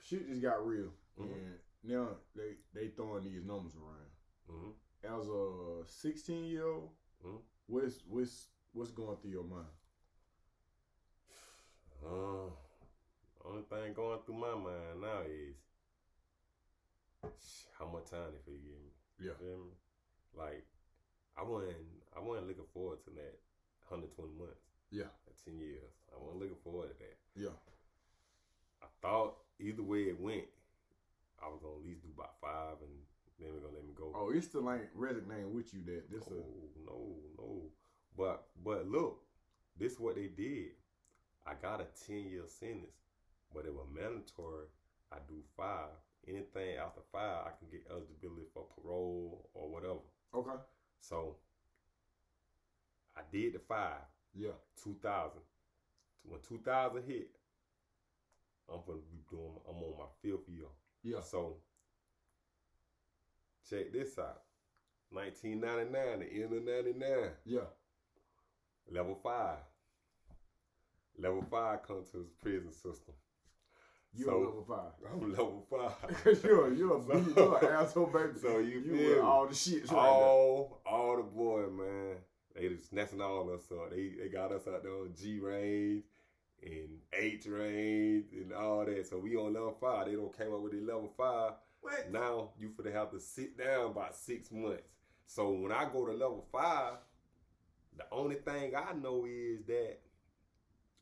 shit just got real, and now they throwing these numbers around. As a 16-year-old, what's going through your mind? Only thing going through my mind now is how much time they finna give me. Yeah. You feel me? Like I wasn't looking forward to that 120 months. Yeah. 10 years. I wasn't looking forward to that. Yeah. I thought either way it went, I was gonna at least do about 5 and then they're gonna let me go. Oh, it still ain't resonating with you that this no. But look, this is what they did. I got a 10-year sentence, but it was mandatory. I do 5. Anything after 5, I can get eligibility for parole or whatever. Okay. So I did the 5. Yeah. 2000. When 2000 hit, I'm on my 5th year. Yeah. So check this out. 1999, the end of 99. Yeah. Level 5. Level 5 comes to his prison system. You're level 5. I'm level 5. Because you're an asshole, baby. So you with all the shit right all the boys, man. They just snatching all of us up. They got us out there on G range and H range and all that. So we on level 5. They don't came up with the level 5. What? Now you finna have to sit down about 6 months. So when I go to level 5, the only thing I know is that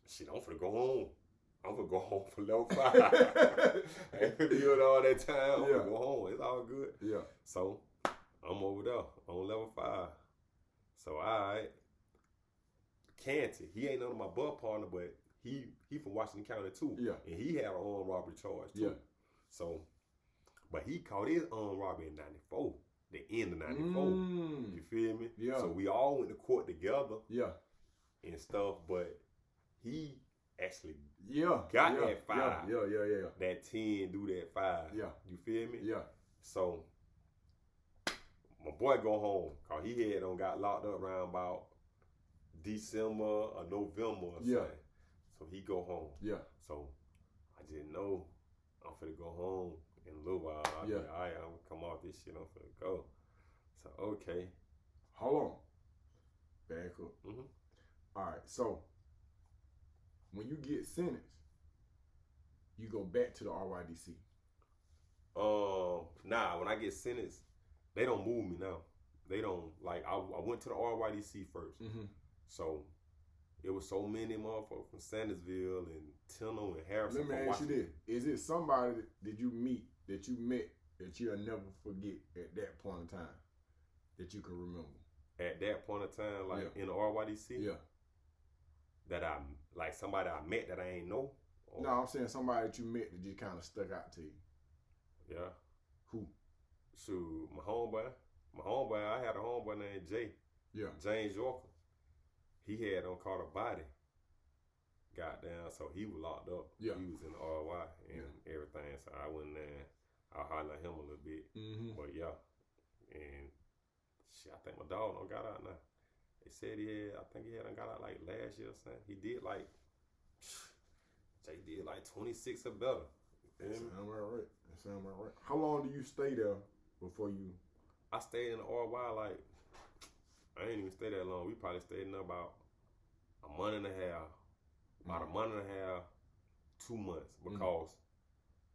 shit, I'm finna go home. I'm gonna go home for level 5. I ain't finna build all that time. I'm gonna go home. It's all good. Yeah. So I'm over there on level 5. So alright. Canty, he ain't none of my bud partner, but he from Washington County too. Yeah. And he had an armed robbery charge too. Yeah. So, but he caught his armed robbery in 94. The end of 94. You feel me? Yeah. So we all went to court together. Yeah. And stuff, but he actually got that 5. Yeah. That 10 do that 5. Yeah. You feel me? Yeah. So my boy go home, cause he had got locked up around about December or November or something. So he go home. Yeah. So I just know I'm finna go home in a little while. I'll be like, all right, I'm gonna come off this shit, I'm finna go. So okay. Hold on. Back up. All right, so when you get sentenced, you go back to the RYDC. Nah, when I get sentenced, they don't move me now. They don't, like, I went to the RYDC first. So it was so many motherfuckers from Sandersville and Tennille and Harrison. Let me ask you this. Is it somebody that you met that you'll never forget at that point in time that you can remember? At that point in time, like in the RYDC? Yeah. That like somebody I met that I ain't know? No, I'm saying somebody that you met that just kind of stuck out to you. Yeah. Who? Shoot, my homeboy. I had a homeboy named Jay. Yeah. James Yorker. He had caught a body. Goddamn, so he was locked up. Yeah. He was in the RY and everything. So I went there. I highlight him a little bit. But yeah. And shit, I think my dog got out now. They said I think he got out like last year or something. He did like, Jay did like 26 or better. That sound about right. How long do you stay there before you? I stayed in the RY like, I ain't even stay that long. We probably stayed in there about a month and a half. About a month and a half, 2 months. Because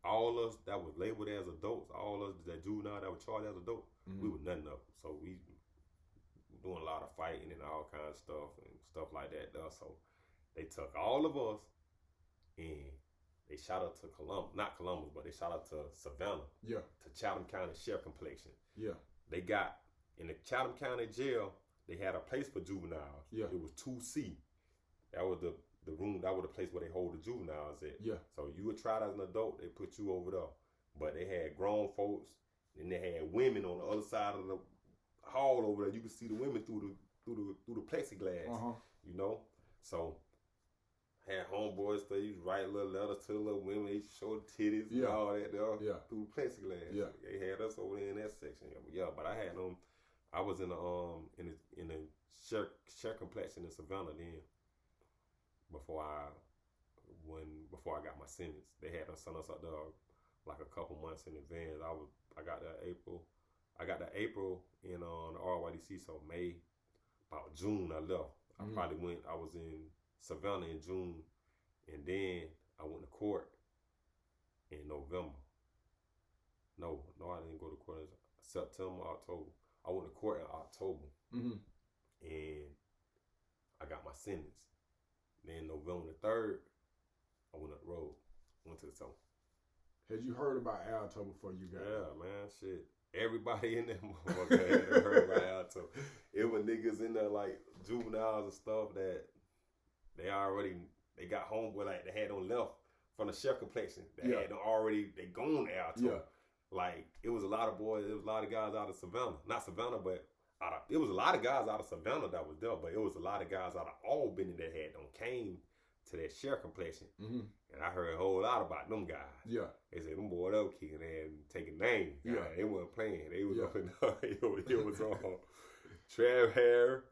all us that was labeled as adults, all us that juvenile that were charged as adults, we were nothing up. So we doing a lot of fighting and all kinds of stuff like that there. So they took all of us and they shot up to not Columbus, but they shot up to Savannah. Yeah. To Chatham County Sheriff Complexion. Yeah. They got, in the Chatham County Jail, they had a place for juveniles. Yeah. It was 2C. That was the room, that was the place where they hold the juveniles at. Yeah. So you were tried as an adult, they put you over there. But they had grown folks, and they had women on the other side of the hall over there. You could see the women through the plexiglass. You know? So had homeboys, they used to write little letters to the little women, they used to show the titties and all that there through the plexiglass. Yeah. They had us over there in that section. Yeah, but I had them. I was in the share complexion in Savannah then. Before when before I got my sentence. They had us send us up there like a couple months in advance. I got there April. I got there April in the RYDC, so May, about June I left. I was in Savannah in June, and then I went to court in November. No, I didn't go to court in September, October. I went to court in October, and I got my sentence. Then November the 3rd, I went up the road, went to the zone. Had you heard about Alto before you got Yeah, man, shit. Everybody in that motherfucker had heard about Alto. It was niggas in there like juveniles and stuff that they got home with, like they had on left from the chef complexion. They had already gone to Alto. Yeah. Like it was a lot of boys, it was a lot of guys out of Savannah. Not Savannah, but it was a lot of guys out of Savannah that was there, but it was a lot of guys out of Albany that had came to that share complexion. And I heard a whole lot about them guys. Yeah. They said them boys up kicking and taking names. Yeah. They wasn't playing. They was up and down. It was all Trav Hare,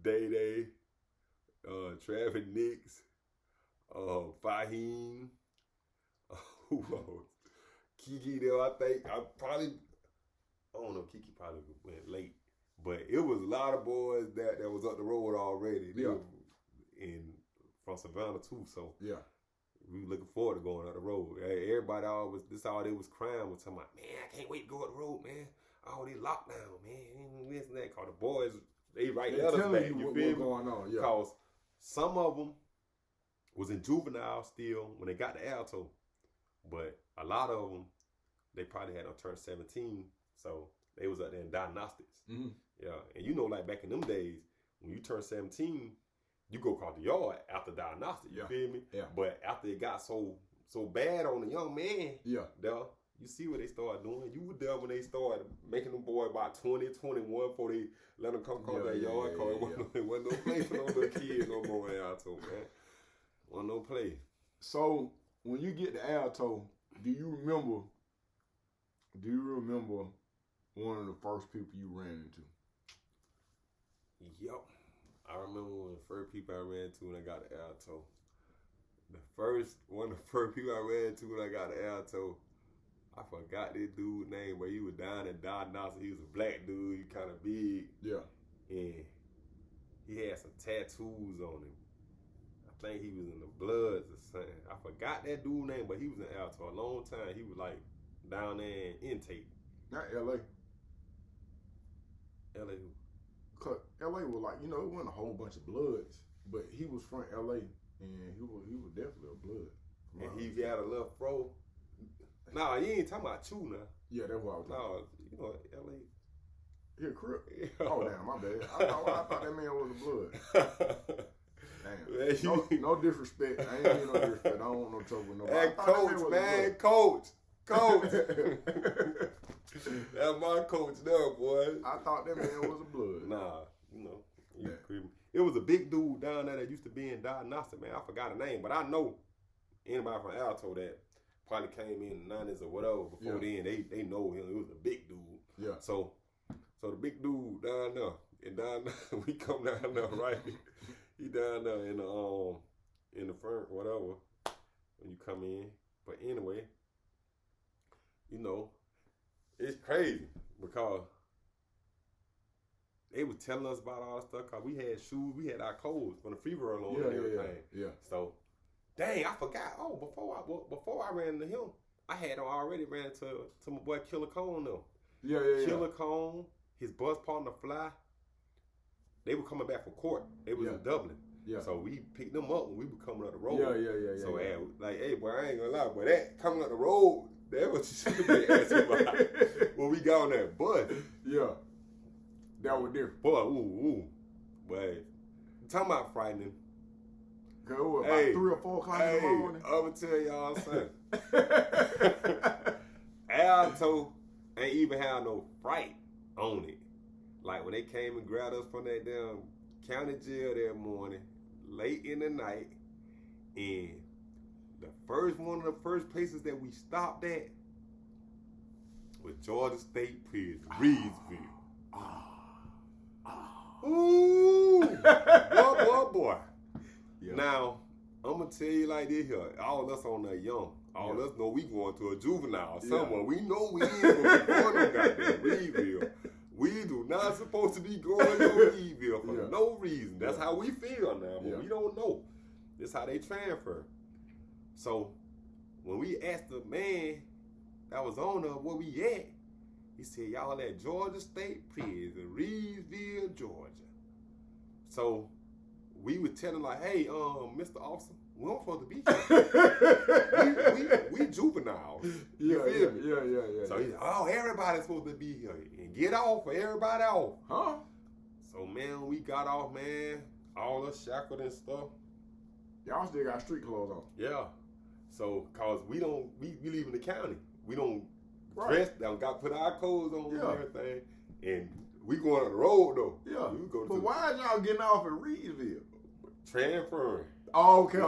Day, Travis Nix, Fahim, who else? Kiki there, I don't know, Kiki probably went late. But it was a lot of boys that was up the road already. From Savannah too, so we were looking forward to going up the road. Everybody this all they was crying was talking about, man, I can't wait to go up the road, man. All these lockdown, man, this and that. Cause the boys, they write letters back. You feel me? Going on, yeah. Cause some of them was in juvenile still when they got to Alto, but a lot of them, they probably had turned 17, so they was up there in diagnostics. Yeah, and you know, like back in them days, when you turn 17, you go across the yard after diagnostic. You feel me? Yeah. But after it got so bad on the young man, you see what they started doing. You were there when they started making them boy about 20, 21 before they let them come across that yard. It wasn't no play for no little kids no more in Alto, man. Wasn't no play. So when you get to Alto, do you remember one of the first people you ran into? Yep. I remember one of the first people I ran into when I got to Alto. One of the first people I ran into when I got to Alto, I forgot this dude's name, but he was down in diagnosis. He was a black dude, he kind of big. Yeah. And he had some tattoos on him. I think he was in the Bloods or something. I forgot that dude's name, but he was in Alto a long time. He was like down there in intake. Not LA. LA who? Cause LA was like, it wasn't a whole bunch of Bloods, but he was from LA and he was definitely a Blood. And he got a little fro. Nah, you ain't talking about you now. Yeah, that's what I was talking about. LA. Yeah, Crip. Oh damn, my bad. I thought that man was a Blood. Damn. No disrespect. I ain't getting no disrespect. I don't want no trouble with nobody. Hey, coach, man, coach. That's my coach there, boy. I thought that man was a Blood. Nah, it was a big dude down there that used to be in diagnostic, man. I forgot the name, but I know anybody from Alto that probably came in the 90s or whatever before then, they know him. It was a big dude. Yeah. So the big dude down there, and down there, we come down there, right? He down there in the front, whatever, when you come in. But anyway, it's crazy because they was telling us about all that stuff because we had shoes, we had our clothes from the free world on and everything. Yeah. So, dang, I forgot. Oh, before I ran into him, I had already ran to my boy Killer Cone though. Yeah. Killer Cone, his bus partner Fly. They were coming back from court. They was in Dublin. Yeah. So we picked them up when we were coming up the road. Yeah. So hey, boy, I ain't gonna lie, boy, that coming up the road, that was you should have been asking about when we got on that bus. Yeah. That was different. Boy, ooh. Boy, talking about frightening. Go about 3 or 4 o'clock in the morning. I'm gonna tell y'all something. Alto ain't even have no fright on it. Like when they came and grabbed us from that damn county jail that morning, late in the night, and one of the first places that we stopped at was Alto State Prison, Reedsville. Ooh, boy. Yeah. Now, I'm gonna tell you like this here. All us on that young. All us know we going to a juvenile somewhere. We know we ain't gonna be going to goddamn Reedville. We do not supposed to be going to Reedville for no reason. That's how we feel now, but we don't know. This how they transfer. So when we asked the man that was on where we at, he said, y'all at Georgia State Prison, Reedsville, Georgia. So we would tell him like, hey, Mr. Officer, we don't supposed to be here. we juveniles. You feel me? Yeah. So he said, oh, everybody's supposed to be here. And get off for everybody off. Huh? So, man, we got off, man. All us shackled and stuff. Y'all still got street clothes on. Yeah. So, cause we live in the county. We don't dress down, got put our clothes on and everything. And we going on the road though. Yeah. We go but why is y'all getting off in Reedsville? Transferring. Oh, okay.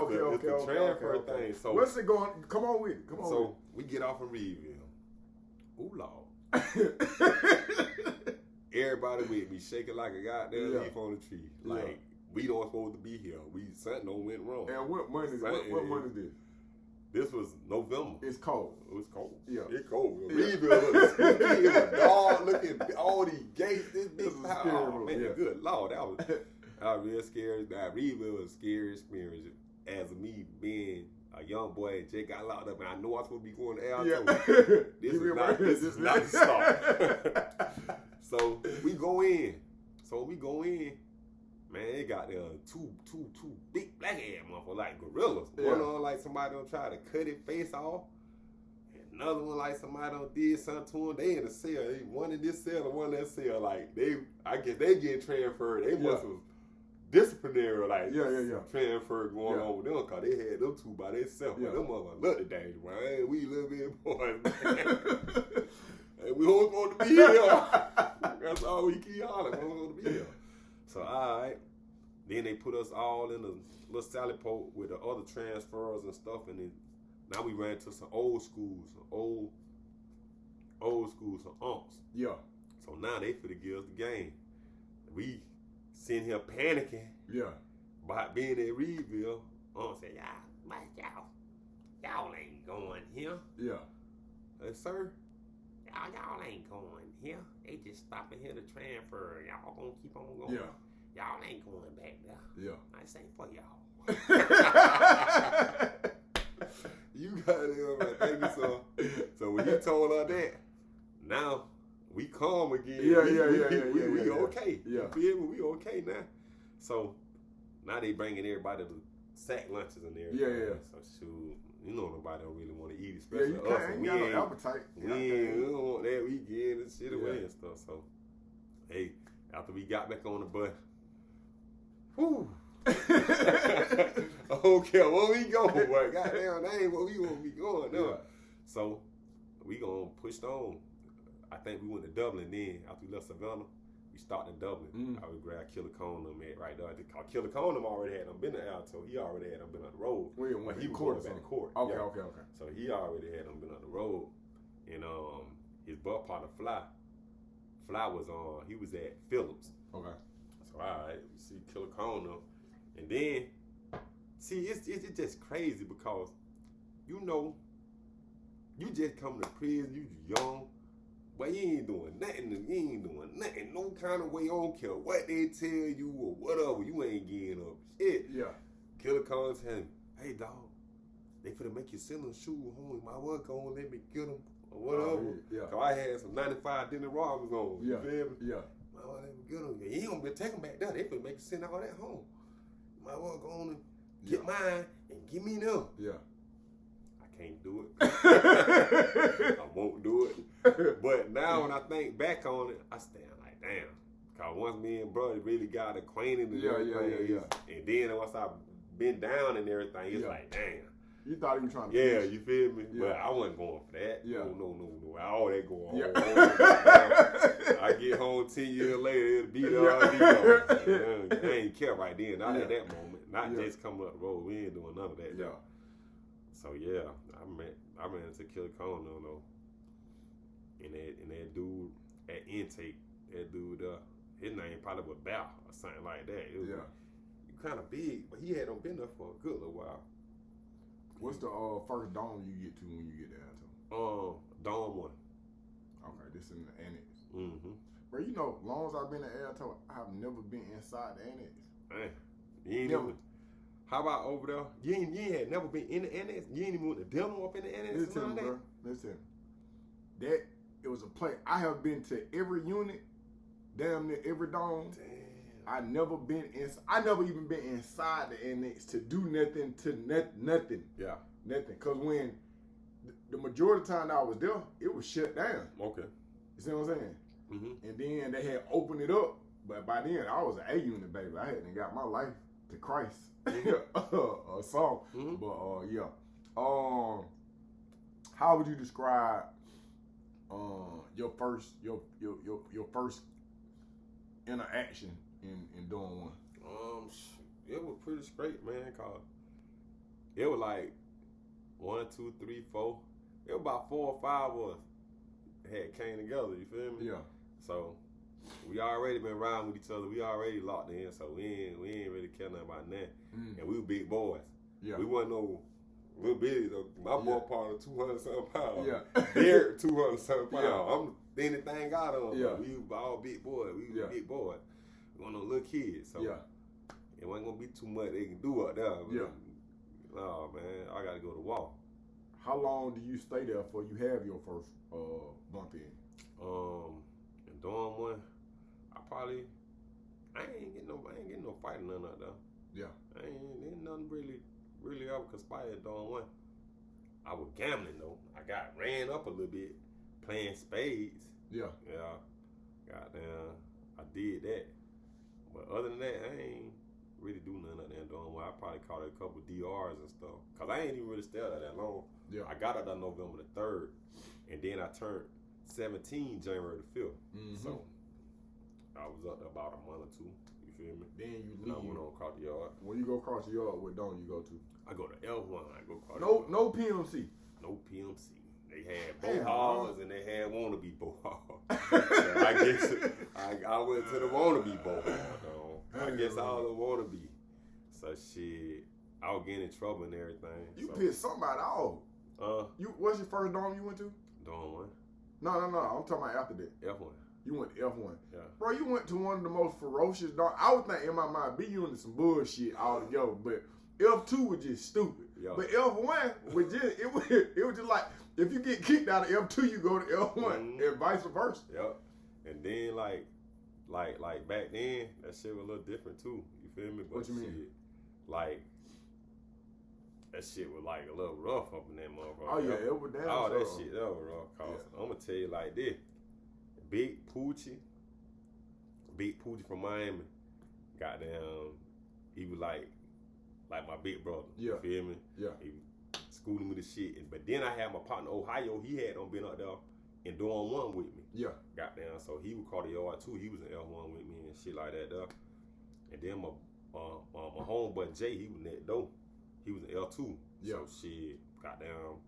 Transfer thing. So what's it going? Come on with it. So we get off in Reedville. Ooh, Lord. Everybody with me shaking like a goddamn leaf on the tree. Like we don't supposed to be here. Something don't went wrong. And what month is this? This was November. It's cold. It was cold. Yeah. It's cold. Reedville was spooky. It was dark looking. All these gates. This big power. Oh, man, good Lord. That was real scary. That Reedville was a scary experience. As me being a young boy and just got locked up, and I know I was supposed to be going to Alto. This is not the start. So we go in. Man, they got two big black ass motherfuckers like gorillas. One on like somebody done try to cut his face off. And another one like somebody done did something to him. They in the cell. One in this cell and one in that cell. Like I guess they getting transferred. They must have disciplinary transfer going on with them because they had them two by themselves. Them motherfuckers look the danger, man. We little bit boys, man. And we don't supposed to be here. That's all we keep hollering. We don't supposed to be here. So, all right. Then they put us all in a little sally port with the other transfers and stuff. And then now we ran to some old schools, some old schools, some umps. Yeah. So now they finna give us the game. We sitting here panicking. Yeah. About being at Reedville. Said, y'all ain't going here. Yeah. Sir, y'all ain't going here. They just stopping here to transfer. Y'all gonna keep on going. Yeah. Y'all ain't going back there. Yeah. I ain't for y'all. You got it, man. Thank you, sir. So when he told her that, now we calm again. We okay. Yeah. You feel me? We okay now. So now they bringing everybody to sack lunches and everything. Yeah. So shoot, you know nobody don't really want to eat, especially us. We ain't got no appetite. We don't want that. We getting the shit away and stuff. So hey, after we got back on the bus, whew. I don't care where we go, but goddamn, that ain't where we want to be going now. Yeah. So we gonna push on. I think we went to Dublin then. After we left Savannah, we started in Dublin. I would grab Killer Conum right there. Killer Conum already had been to Alto. He already had been on the road. When he was going back to court. Okay. So he already had been on the road. And his butt partner Fly was on. He was at Phillips. Okay. So all right, we see Killer Conum. And then, see, it's just crazy because, you know, you just come to prison, you young, but you ain't doing nothing, no kind of way. I don't care what they tell you or whatever, you ain't getting up shit. Yeah. Killer Collins tell him, hey, dog, they finna make you sell them shoes home. My work on, let me get them or whatever. Cause I had some 95 Denny Robbins on. You feel me? Yeah. My let me get them. You ain't gonna be taking back there. They finna make you send all that home. My work on and get mine and give me them. Yeah. I can't do it. I won't do it. But now when I think back on it, I stand like, damn. Cause once me and brother really got acquainted and everything, and then once I been down and everything, it's like, damn. You thought he was trying to finish. You feel me? Yeah. But I wasn't going for that. Yeah. No. All that going on. Yeah. I get home 10 years later, it'll be I ain't care right then. Not at that moment. Not just coming up the road. We ain't doing none of that. Yeah. So I ran into Killer Cone though. And that dude at intake, that dude his name probably was Bow or something like that. You kind of big, but he had done been there for a good little while. What's the first dome you get to when you get to Alto? Dome 1. Okay, this in the annex. Mm-hmm. Bro, you know, long as I've been at Alto, I've never been inside the annex. Man, you ain't never. How about over there? You had never been in the annex? You ain't even went to demo up in the annex? Listen, bro. Listen. That, it was a place. I have been to every unit, damn near every dome. Damn. I never even been inside the annex to do nothing nothing. Yeah. Nothing. Cause when the majority of the time that I was there, it was shut down. Okay. You see what I'm saying? Mm-hmm. And then they had opened it up. But by then I was an A unit, baby. I hadn't got my life to Christ. A song. Mm-hmm. But yeah. How would you describe your first interaction in doing one? It was pretty straight, man. Cause it was like 1, 2, 3, 4. It was about 4 or 5 of us had came together. You feel me? Yeah. So we already been riding with each other. We already locked in. So we ain't really care nothing about that. And we were big boys. Yeah. We wasn't no little big. My boy part of 200-something pounds. Yeah. They're 200-something pounds. Yeah. I'm thinning thing out of them. Yeah. We were all big boys. We were big boys. We weren't no little kids. So it wasn't gonna be too much they can do up there. Yeah. Oh man, I gotta go to war. How long do you stay there before you have your first bump in? In dorm 1, I ain't getting no fighting none out there. Yeah. Ain't nothing really ever conspired in dorm 1. I was gambling though. I got ran up a little bit playing spades. Yeah. Yeah. Goddamn, I did that. But other than that, I ain't really do nothing out there in dorm 1. I probably caught a couple DRs and stuff. Cause I ain't even really stayed out that long. Yeah. I got out there November the 3rd. And then I turned 17 January the 5th. Mm-hmm. So I was up there about a month or 2. You feel me? Then you leave. I went on across the yard. When you go across the yard, what dome you go to? I go to L1. I go across No PMC. No PMC. They had Bohars and they had wannabe Bohars. So I guess I went to the wannabe Bohars. I guess I was a wannabe. So shit, I was getting in trouble and everything. You pissed somebody off. What's your first dome you went to? Dome 1. No. I'm talking about after that. F1. You went to F1. Yeah. Bro, you went to one of the most ferocious domes. I would think in my mind, B unit some bullshit altogether, but F2 was just stupid. Yeah. But F1 was just it was just like if you get kicked out of F2, you go to F1 and vice versa. Yep. And then like back then, that shit was a little different too. You feel me? But what you mean? Like that shit was like a little rough up in that motherfucker. Oh yeah, it was damn. Oh, that shit, that was rough. Cause I'm gonna tell you like this: Big Poochie from Miami, goddamn, he was like my big brother. Yeah. You feel me? Yeah. He schooling me the shit. But then I had my partner Ohio. He had been up there in dorm 1 with me. Yeah. Goddamn. So he would call the yard too. He was in L1 with me and shit like that there. And then my homeboy Jay, he was next door. He was in L2. Yeah. So shit, goddamn,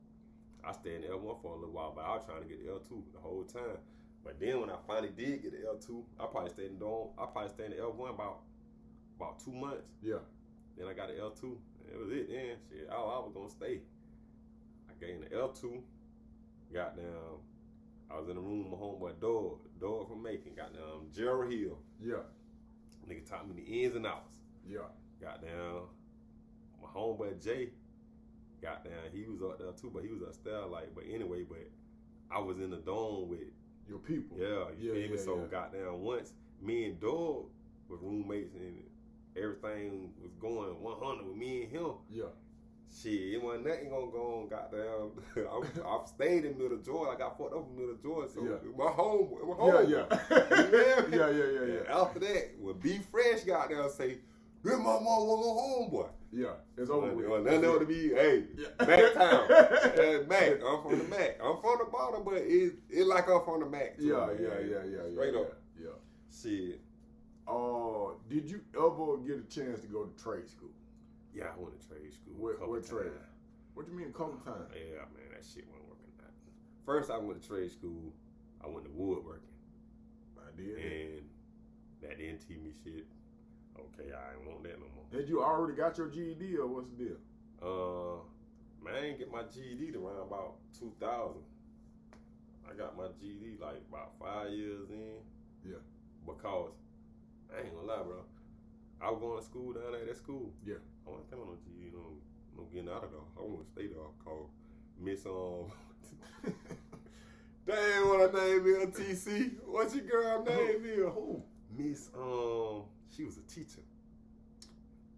I stayed in L1 for a little while, but I was trying to get to L2 the whole time. But then when I finally did get to L2, I probably stayed in dorm. I probably stayed in L1 about 2 months. Yeah. Then I got to L2. It was it then. Shit, I was gonna stay. I got into L2. Goddamn, I was in the room with my homeboy Dog from Macon. Goddamn, Gerald Hill. Yeah. Nigga taught me the ins and outs. Yeah. Goddamn, my homeboy Jay. Goddamn, he was up there too, but he was upstairs but anyway, but I was in the dome with your people. Yeah, you feel me? So goddamn, once me and Dog was roommates and everything was going 100 with me and him. Yeah. Shit, it wasn't nothing gonna go on. Goddamn, I stayed in Middle Georgia. I got fucked up in Middle Georgia, so my home. Yeah. After that, when B Fresh got there, say, "This my motherfucking homeboy." Yeah, it's over with. Nothing else to be. Hey, Mac town. Mac, I'm from the Mac. I'm from the bottom, but it like I'm from the Mac. Too, yeah. Straight up. Yeah. Shit. Did you ever get a chance to go to trade school? Yeah, I went to trade school. What trade? What do you mean a couple times? Yeah, man, that shit wasn't working out. First, I went to trade school. I went to woodworking. I did. And that didn't teach me shit. Okay, I ain't want that no more. Had you already got your GED or what's the deal? Man, I ain't get my GED around about 2000. I got my GED like about 5 years in. Yeah. Because, I ain't gonna lie, bro. I was going to school down there at that school. Yeah. I wasn't coming on GED, no getting out of there. I want to stay there. Called Miss, Damn, what her name is, TC. What's your girl name is? Who? Miss, she was a teacher.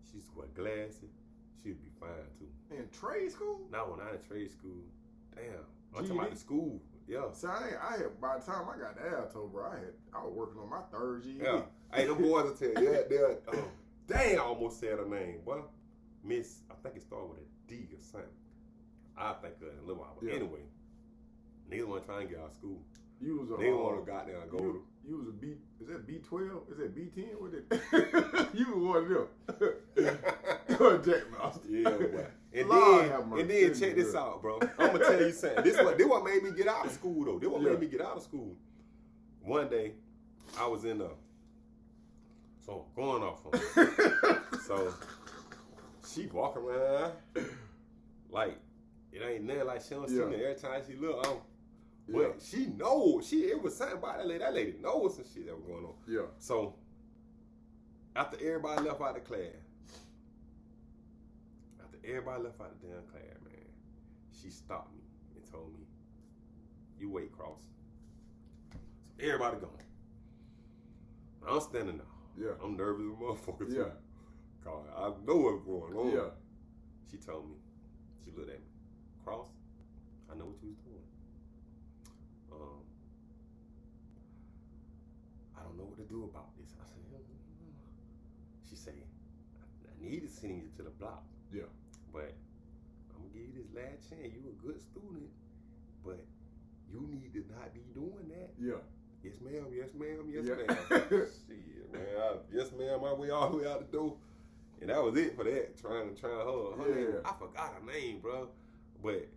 She used to wear glasses. She'd be fine, too. In trade school? No, not in trade school. Damn. I'm talking about the school. Yeah. So I had, by the time I got to Alto, bro, I was working on my third GED. Yeah. Hey, them boys will tell you. Dang, I almost said her name, boy. Miss, I think it started with a D or something. I think of it in a little while. But anyway, niggas want to try and get out of school. You was a, they want to goddamn go to. You was a B, is that B12? Is that B10? What it? You was one of them. Jack Mouse. Yeah, boy. And then check this out, bro. I'm gonna tell you something. This what made me get out of school though. This what made me get out of school. One day, I was in so I'm going off on her. So she walk around like it ain't nothing like she don't see me every time she look on. But she knows it was something about that lady. That lady knows some shit that was going on. Yeah. So after everybody left out the class. Everybody left out the damn class, man. She stopped me and told me, "You wait, Cross." So everybody gone. I'm standing there. Yeah. I'm nervous as a motherfucker too. Yeah. Cause I know what's going on. Yeah. She told me, she looked at me, "Cross, I know what you was doing. I don't know what to do about this." I said, she said, "I need to send you to the block. Yeah. But I'm gonna give you this last chance. You a good student, but you need to not be doing that." Yeah. Yes, ma'am. Yes, ma'am. Yes, ma'am. Shit, man. Yes, ma'am. My way all the way out the door, and that was it for that. Trying her name. I forgot her name, bro. But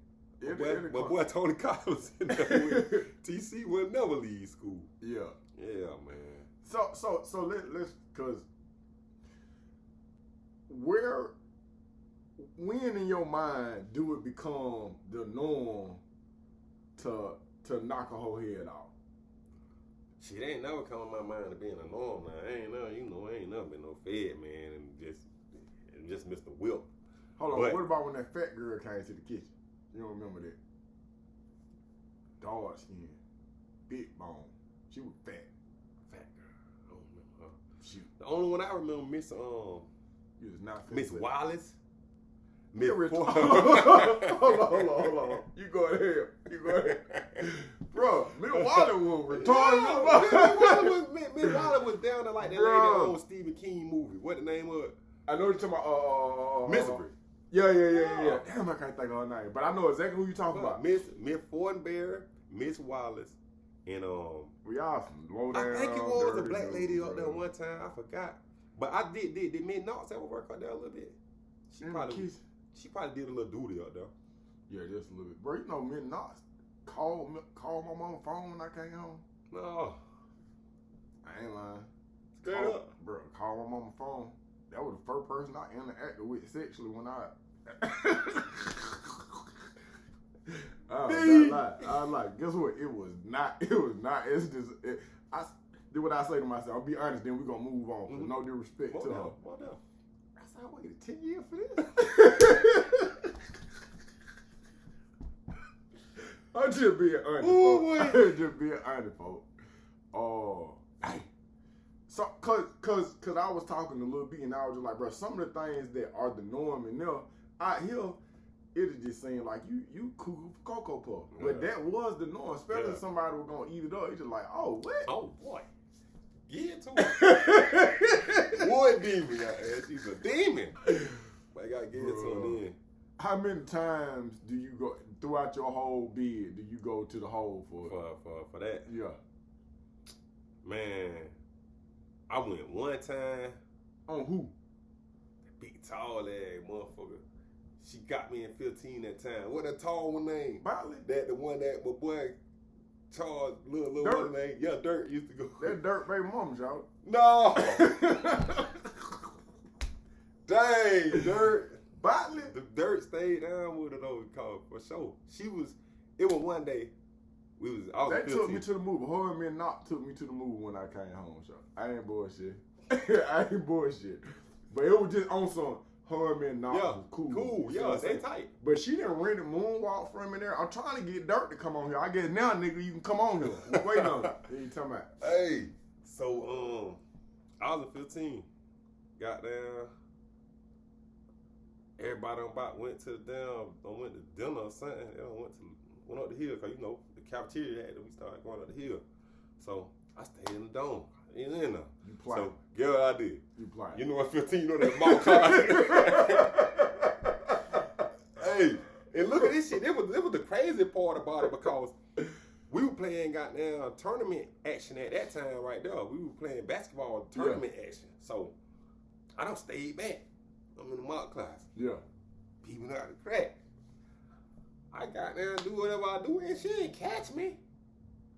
boy Tony Collins in there with TC will never leave school. Yeah. Yeah, man. So let's cause when in your mind do it become the norm to knock a whole head off? Shit ain't never come in my mind to being a norm now. I ain't never been no fed, man, and just Mr. Whip. Hold on, what about when that fat girl came to the kitchen? You don't remember that? Dark skin, big bone. She was fat. Fat girl. I don't remember her. Shoot. The only one I remember, Miss You was not fat. Miss Wallace. Hold on. You go ahead. Bro, Miss Wallace was retarded. Miss Wallace was down there like that lady old Stephen King movie. What the name was? I know you're talking about Misery. Yeah. Damn, I can't think of her name, but I know exactly who you're talking about. Miss Fortenberry, Miss Wallace, and we all some low down. I think it was a black lady up there one time. I forgot, but I did Miss Knox ever work out there a little bit? She probably did a little duty up there. Yeah, just a little bit. Bro, you know Miss Knox called my mama's phone when I came home. No, I ain't lying. Straight up, bro. Call my mama's phone. That was the first person I interacted with sexually when I was like, guess what? It was not. It's just. Did what I say to myself. I'll be honest. Then we gonna move on. Mm-hmm. No disrespect to her. I said, I waited 10 years for this. I'm just being honest, folks. Oh, hey. So, cause I was talking to Lil B and I was just like, bro, some of the things that are the norm and there out here, it just seemed like you cuckoo for Cocoa Puff. But that was the norm, especially if somebody was gonna eat it up. It's just like, oh, what? Oh boy. Get to it. Boy, demon. She's a demon. But I gotta get it to him then. How many times do you go throughout your whole bid? Do you go to the hole for that? Yeah. Man, I went one time. On who? That big tall ass motherfucker. She got me in 15 that time. What that tall one name? Botley. That the one that my boy Charles, little one name. Yeah, Dirt used to go. That Dirt baby mama, y'all. No. Dang, Dirt. Botley? The Dirt stayed down with her though, for sure. It was one day, I was They 15. took me to the movie. Her and me and Knock took me to the movie when I came home, so I ain't bullshit. I ain't bullshit. But it was just on some her and me and Knock was cool. Cool, yeah, they tight. But she didn't rent a moonwalk from me there. I'm trying to get Dirt to come on here. I guess now, nigga, you can come on here. We're waiting on it. What you talking about? Hey, so I was 15. Goddamn. Everybody went to dinner or something. Went up the hill because the cafeteria had we started going up the hill. So I stayed in the dome. In there. You playing. So guess what I did? You playing. You know at 15, you know that mall car. Hey, and look at this shit. It was the crazy part about it because we were playing goddamn tournament action at that time right there. We were playing basketball tournament action. So I done stayed back. I'm in the mock class. Yeah. Peeping out the crack. I got there and do whatever I do, and she didn't catch me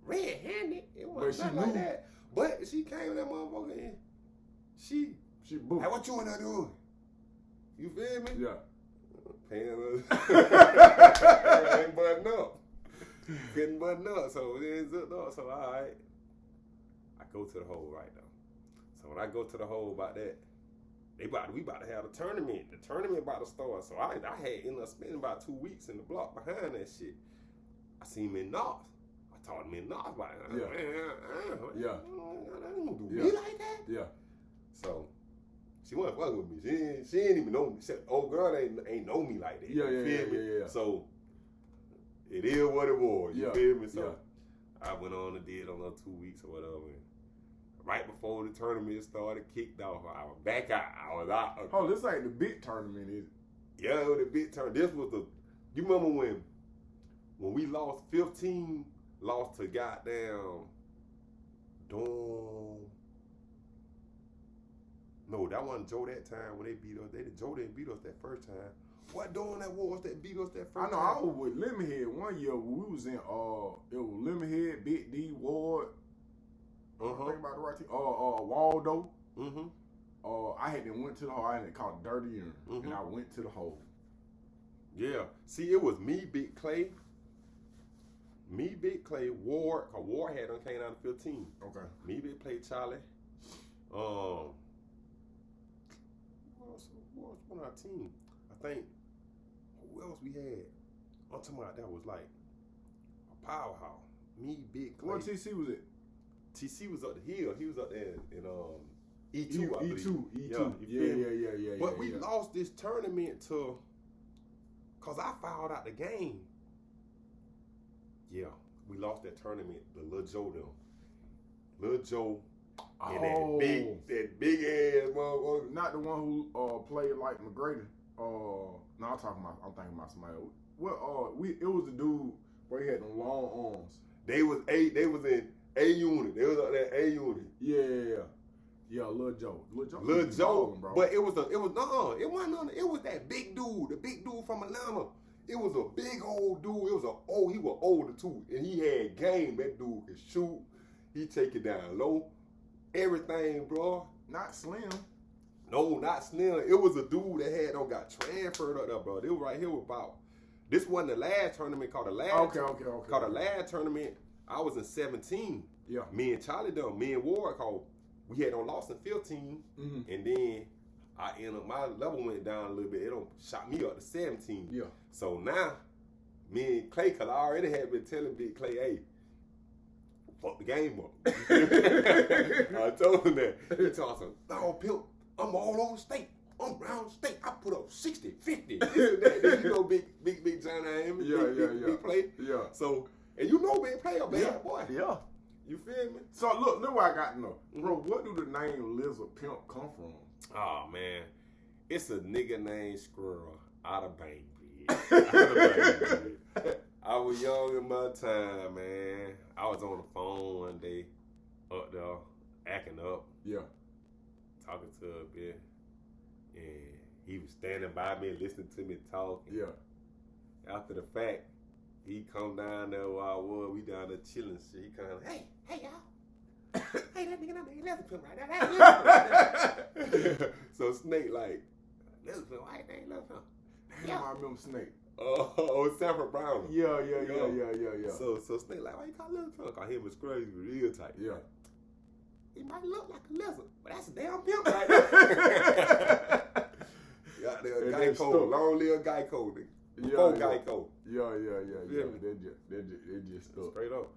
red-handed. It wasn't nothing like that. But she came in that motherfucker and she booped. Hey, what you in there doing? You feel me? Yeah. Paying us. Ain't button up. Getting buttoned up. So it is up. So all right. I go to the hole right now. So when I go to the hole about that, we about to have a tournament. The tournament about to start. So I had ended up spending about 2 weeks in the block behind that shit. I seen him in North. I taught him in North about it. Yeah. Yeah. They don't do me like that. Yeah. So she wasn't fucking with me. She ain't even know me. Old girl ain't know me like that. Yeah. So it is what it was. You feel me? So yeah. I went on and did another 2 weeks or whatever. And right before the tournament started, kicked off. I was back out. I was out. Oh, this ain't the big tournament, is it? Yeah, the big tournament. This was you remember when we lost 15, lost to goddamn No, that wasn't Joe that time when they beat us. Joe didn't beat us that first time. What doing that was that beat us that first time? I was with Lemonhead one year. We was in it was Lemonhead, Big D, Ward. I think about the right team. Waldo. I had went to the hole. I had called Dirty Urine, and I went to the hole. Yeah. See, it was me, Big Clay, Ward. Cause Ward had came out of 15. Okay. Me, Big Clay, Charlie. Who else on our team? I think who else we had? I'm talking about that was like a powerhouse. Me, Big Clay. What TC was it? TC was up the hill. He was up there in E2. Yeah. But we lost this tournament cause I fouled out the game. Yeah, we lost that tournament. The Lil Joe and that big ass motherfucker. Not the one who played like McGrady. No, I'm thinking about somebody else. It was the dude where he had them long arms. They was in A unit. They was up there A unit. Yeah, Lil Joe. Lil Joe, bro. but it wasn't none. It was that big dude, the big dude from Atlanta. It was a big old dude. He was older too, and he had game. That dude could shoot. He take it down low. Everything, bro. Not Slim. No, not Slim. It was a dude that got transferred up there, bro. It was right here about. This wasn't the last tournament called the last. Okay. Called the last tournament. I was in 17. Yeah. Me and Charlie done. Me and Ward called. We had lost in 15, and then my level went down a little bit. It shot me up to 17. Yeah. So now, me and Clay, cause I already had been telling Big Clay, hey, fuck the game up. I told him that. He told me, no, Pimp, I'm all over state. I'm round state. I put up 60, 50. This and that. Then you know, big John I am. Big Play. Yeah. So, and you know, big player, bad boy. Yeah. You feel me? So look what I got to know. Bro, what do the name Lizard Pimp come from? Oh man. It's a nigga named Squirrel out of Bainbridge. I was young in my time, man. I was on the phone one day up there, acting up. Yeah. Talking to a bit. And he was standing by me listening to me talking. Yeah. After the fact, he come down there where I was. We down there chilling shit. He come, hey y'all. Hey, that nigga, that's a Pimp right there. So Snake like, Little Pimp. Why ain't Little Pimp? Damn, I remember Snake. Oh, Sanford Brown. Yeah. So Snake like, why you call Little Pimp? Cause him was crazy, real tight. Yeah. He might look like a lizard, but that's a damn pimp right there. Goddamn Geico, long live Geico, nigga. Before Geico. Yeah. They just stuck. Straight up.